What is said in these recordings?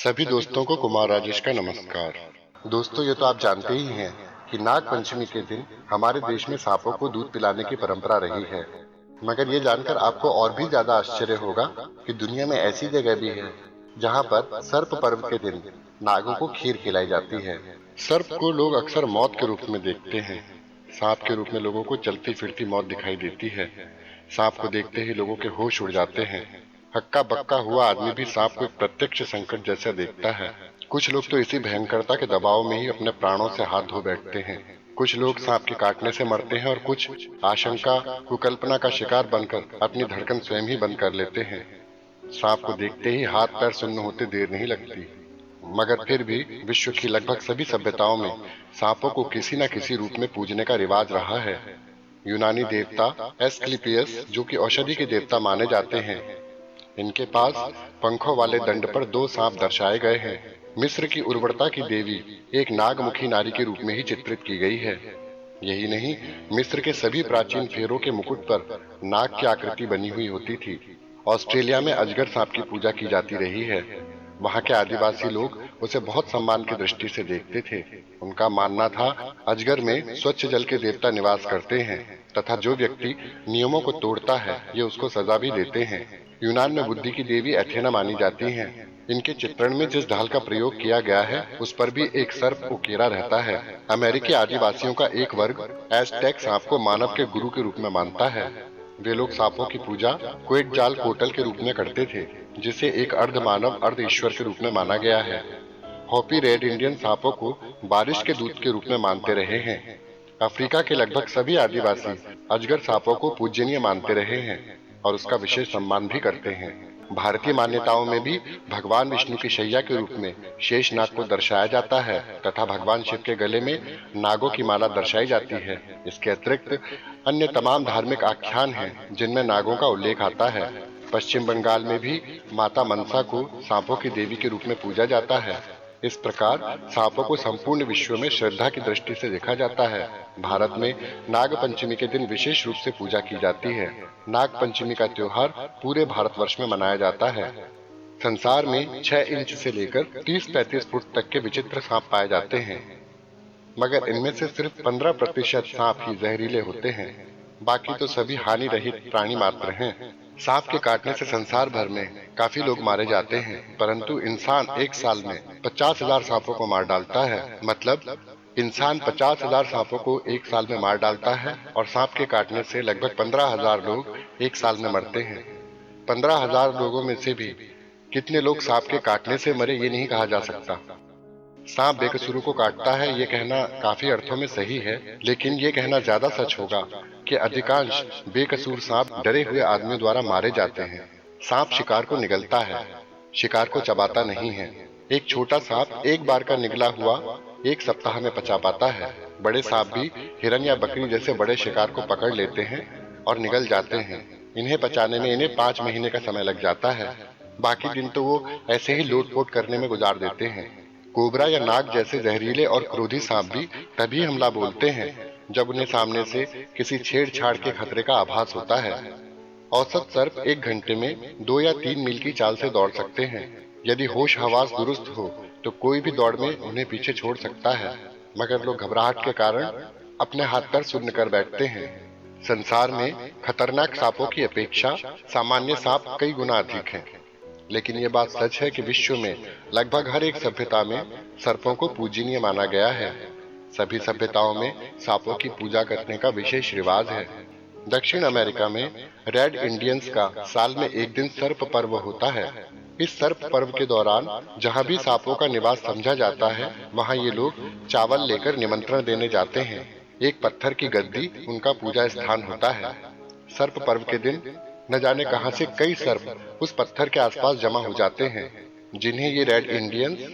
सभी दोस्तों को कुमार राजेश का नमस्कार। दोस्तों, ये तो आप जानते ही हैं कि नाग पंचमी के दिन हमारे देश में सांपों को दूध पिलाने की परंपरा रही है। मगर ये जानकर आपको और भी ज्यादा आश्चर्य होगा कि दुनिया में ऐसी जगह भी है जहाँ पर सर्प पर्व के दिन नागों को खीर खिलाई जाती है। सर्प को लोग अक्सर मौत के रूप में देखते हैं। सांप के रूप में लोगों को चलती फिरती मौत दिखाई देती है। सांप को देखते ही लोगों के होश उड़ जाते हैं। हक्का बक्का हुआ आदमी भी सांप को एक प्रत्यक्ष संकट जैसा देखता है। कुछ लोग तो इसी भयंकरता के दबाव में ही अपने प्राणों से हाथ धो बैठते हैं। कुछ लोग सांप के काटने से मरते हैं और कुछ आशंका कुकल्पना का शिकार बनकर अपनी धड़कन स्वयं ही बंद कर लेते हैं। सांप को देखते ही हाथ पैर सुन्न होते देर नहीं लगती। मगर फिर भी विश्व की लगभग सभी सभ्यताओं में सांपों को किसी न किसी रूप में पूजने का रिवाज रहा है। यूनानी देवता एस्क्लेपियस, जो कि औषधि के देवता माने जाते हैं, इनके पास पंखों वाले दंड पर 2 सांप दर्शाए गए हैं। मिस्र की उर्वरता की देवी एक नागमुखी नारी के रूप में ही चित्रित की गई है। यही नहीं, मिस्र के सभी प्राचीन फेरों के मुकुट पर नाग की आकृति बनी हुई होती थी। ऑस्ट्रेलिया में अजगर सांप की पूजा की जाती रही है। वहाँ के आदिवासी लोग उसे बहुत सम्मान की दृष्टि से देखते थे। उनका मानना था अजगर में स्वच्छ जल के देवता निवास करते हैं तथा जो व्यक्ति नियमों को तोड़ता है ये उसको सजा भी देते हैं। यूनान में बुद्धि की देवी एथेना मानी जाती हैं। इनके चित्रण में जिस ढाल का प्रयोग किया गया है उस पर भी एक सर्प उकेरा रहता है। अमेरिकी आदिवासियों का एक वर्ग एज़टेक सांप को मानव के गुरु के रूप में मानता है। वे लोग सांपों की पूजा क्वेटजालकोटल के रूप में करते थे, जिसे एक अर्ध मानव अर्ध ईश्वर के रूप में माना गया है। होपी रेड इंडियन सांपों को बारिश के दूत के रूप में मानते रहे हैं। अफ्रीका के लगभग सभी आदिवासी अजगर सांपों को पूजनीय मानते रहे हैं और उसका विशेष सम्मान भी करते हैं। भारतीय मान्यताओं में भी भगवान विष्णु की शैया के रूप में शेष नाग को दर्शाया जाता है तथा भगवान शिव के गले में नागों की माला दर्शाई जाती है। इसके अतिरिक्त अन्य तमाम धार्मिक आख्यान हैं जिनमें नागों का उल्लेख आता है। पश्चिम बंगाल में भी माता मनसा को सांपों की देवी के रूप में पूजा जाता है। इस प्रकार सांपों को संपूर्ण विश्व में श्रद्धा की दृष्टि से देखा जाता है। भारत में नाग पंचमी के दिन विशेष रूप से पूजा की जाती है। नाग पंचमी का त्योहार पूरे भारतवर्ष में मनाया जाता है। संसार में 6 इंच से लेकर 30-35 फुट तक के विचित्र सांप पाए जाते हैं, मगर इनमें से सिर्फ 15% सांप ही जहरीले होते हैं। बाकी तो सभी हानि रहित प्राणी मात्र हैं। सांप के काटने से संसार भर में काफी लोग मारे जाते हैं, परंतु इंसान एक साल में 50,000 सांपों को मार डालता है। मतलब इंसान 50,000 सांपों को एक साल में मार डालता है और सांप के काटने से लगभग 15,000 लोग एक साल में मरते हैं। 15,000 लोगों में से भी कितने लोग सांप के काटने से मरे ये नहीं कहा जा सकता। सांप बेकसूरों को काटता है ये कहना काफी अर्थों में सही है, लेकिन ये कहना ज्यादा सच होगा कि अधिकांश बेकसूर सांप डरे हुए आदमियों द्वारा मारे जाते हैं। सांप शिकार को निगलता है, शिकार को चबाता नहीं है। एक छोटा सांप एक बार का निगला हुआ 1 सप्ताह में पचा पाता है। बड़े सांप भी हिरन या बकरी जैसे बड़े शिकार को पकड़ लेते हैं और निगल जाते हैं। इन्हें पचाने में इन्हें 5 महीने का समय लग जाता है। बाकी दिन तो वो ऐसे ही लोटपोट करने में गुजार देते हैं। कोबरा या नाग जैसे जहरीले और क्रोधी सांप भी तभी हमला बोलते हैं जब उन्हें सामने से किसी छेड़छाड़ के खतरे का आभास होता है। औसत सर्प 1 घंटे में 2 या 3 मील की चाल से दौड़ सकते हैं। यदि होश हवास दुरुस्त हो तो कोई भी दौड़ में उन्हें पीछे छोड़ सकता है, मगर लोग घबराहट के कारण अपने हाथ पैर सुन्न कर बैठते हैं। संसार में खतरनाक सांपों की अपेक्षा सामान्य सांप कई गुना अधिक हैं, लेकिन ये बात सच है कि विश्व में लगभग हर एक सभ्यता में सर्पों को पूजनीय माना गया है। सभी सभ्यताओं में सांपों की पूजा करने का विशेष रिवाज है। दक्षिण अमेरिका में रेड इंडियंस का साल में एक दिन सर्प पर्व होता है। इस सर्प पर्व के दौरान जहाँ भी सांपों का निवास समझा जाता है वहाँ ये लोग चावल लेकर निमंत्रण देने जाते हैं। एक पत्थर की गद्दी उनका पूजा स्थान होता है। सर्प पर्व के दिन न जाने कहां से कई सर्प उस पत्थर के आसपास जमा हो जाते हैं, जिन्हें ये रेड इंडियंस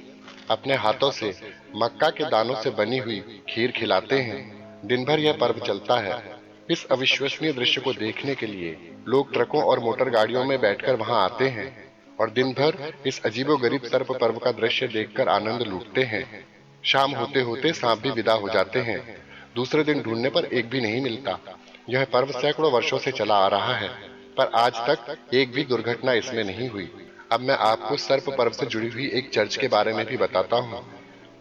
अपने हाथों से मक्का के दानों से बनी हुई खीर खिलाते हैं। दिन भर यह पर्व चलता है। इस अविश्वसनीय दृश्य को देखने के लिए लोग ट्रकों और मोटर गाड़ियों में बैठकर वहां आते हैं और दिन भर इस अजीबोगरीब सर्प पर्व का दृश्य देखकर आनंद लूटते हैं। शाम होते होते सांप भी विदा हो जाते हैं। दूसरे दिन ढूंढने पर एक भी नहीं मिलता। यह पर्व सैकड़ों वर्षों से चला आ रहा है, पर आज तक एक भी दुर्घटना इसमें नहीं हुई। अब मैं आपको सर्प पर्व से जुड़ी हुई एक चर्च के बारे में भी बताता हूँ,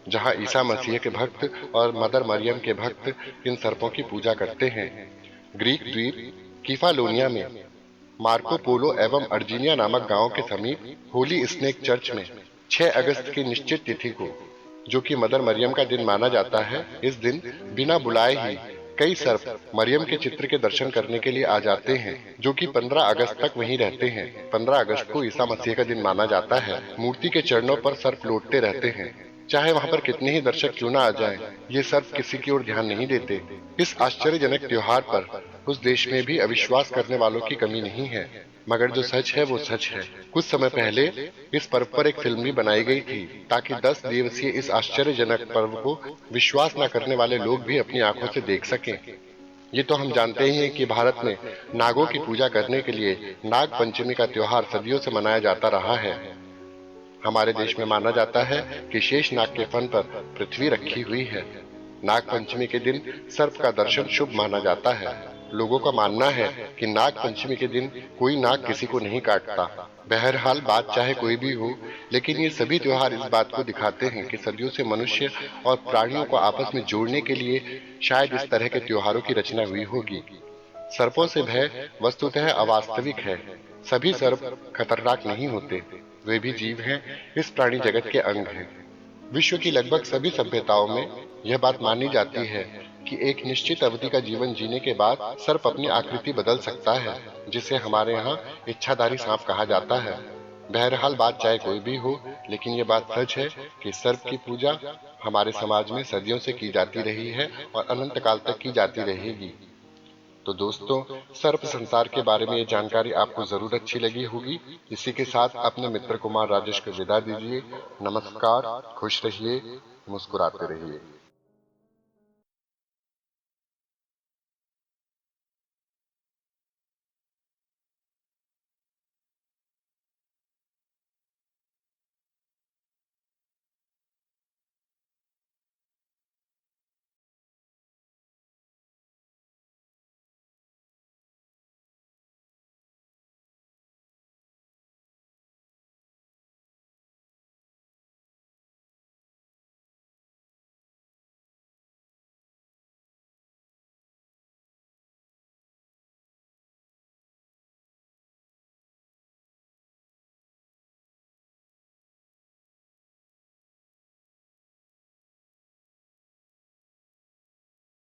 जहाँ ईसा मसीह के भक्त और मदर मरियम के भक्त इन सर्पों की पूजा करते हैं। ग्रीक द्वीप कीफालोनिया में मार्को पोलो एवं अर्जीनिया नामक गांव के समीप होली स्नेक चर्च में 6 अगस्त की निश्चित तिथि को, जो कि मदर मरियम का दिन माना जाता है, इस दिन बिना बुलाए ही कई सर्प मरियम के चित्र के दर्शन करने के लिए आ जाते हैं, जो कि 15 अगस्त तक वहीं रहते हैं। 15 अगस्त को ईसा मसीह का दिन माना जाता है। मूर्ति के चरणों पर सर्प लौटते रहते हैं, चाहे वहां पर कितने ही दर्शक क्यों न आ जाएं, ये सर्प किसी की ओर ध्यान नहीं देते। इस आश्चर्यजनक त्योहार पर उस देश में भी अविश्वास करने वालों की कमी नहीं है, मगर जो सच है वो सच है। कुछ समय पहले इस पर्व पर एक फिल्म भी बनाई गई थी, ताकि 10 दिवसीय इस आश्चर्यजनक पर्व को विश्वास न करने वाले लोग भी अपनी आंखों से देख सकें। ये तो हम जानते ही हैं कि भारत में नागों की पूजा करने के लिए नाग पंचमी का त्योहार सदियों से मनाया जाता रहा है। हमारे देश में माना जाता है कि शेष नाग के फन पर पृथ्वी रखी हुई है। नाग पंचमी के दिन सर्प का दर्शन शुभ माना जाता है। लोगों का मानना है कि नाग पंचमी के दिन कोई नाग किसी को नहीं काटता। बहरहाल बात चाहे कोई भी हो, लेकिन ये सभी त्योहार इस बात को दिखाते हैं कि सदियों से मनुष्य और प्राणियों को आपस में जोड़ने के लिए शायद इस तरह के त्योहारों की रचना हुई होगी। सर्पों से भय वस्तुतः अवास्तविक है। सभी सर्प खतरनाक नहीं होते, वे भी जीव हैं, इस प्राणी जगत के अंग हैं। विश्व की लगभग सभी सभ्यताओं में यह बात मानी जाती है कि एक निश्चित अवधि का जीवन जीने के बाद सर्प अपनी आकृति बदल सकता है, जिसे हमारे यहाँ इच्छाधारी सांप कहा जाता है। बहरहाल बात चाहे कोई भी हो, लेकिन ये बात सच है कि सर्प की पूजा हमारे समाज में सदियों से की जाती रही है और अनंत काल तक की जाती रहेगी। तो दोस्तों, सर्प संसार के बारे में ये जानकारी आपको जरूर अच्छी लगी होगी। इसी के साथ अपने मित्र कुमार राजेश को विदा दीजिए। नमस्कार, खुश रहिए, मुस्कुराते रहिए।